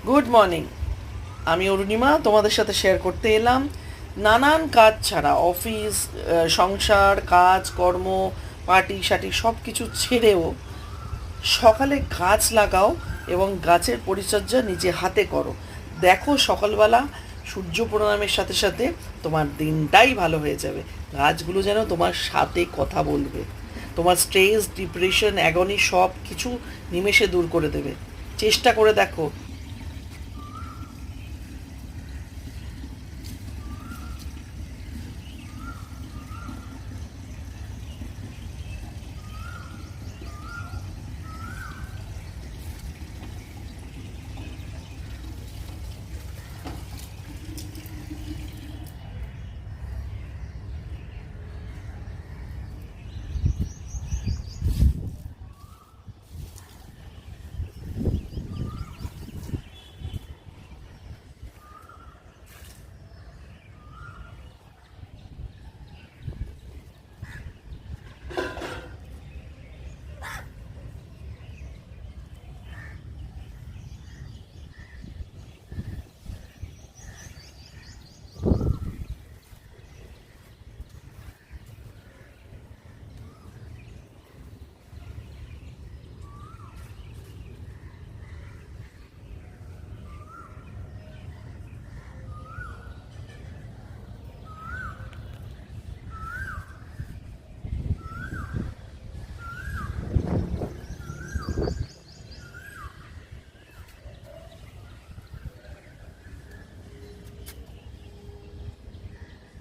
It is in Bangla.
Good morning. আমি অরুণিমা তোমাদের সাথে শেয়ার করতে এলাম নানান কাজ ছাড়া অফিস, সংসার, কাজ কর্ম, পার্টি সার্টি সব কিছু ছেড়েও সকালে গাছ লাগাও এবং গাছের পরিচর্যা নিজে হাতে করো। দেখো সকালবেলা সূর্য প্রণামের সাথে সাথে তোমার দিনটাই ভালো হয়ে যাবে। গাছগুলো যেন তোমার সাথে কথা বলবে, তোমার স্ট্রেস, ডিপ্রেশন, অ্যাগনি সব কিছু নিমেষে দূর করে দেবে। চেষ্টা করে দেখো,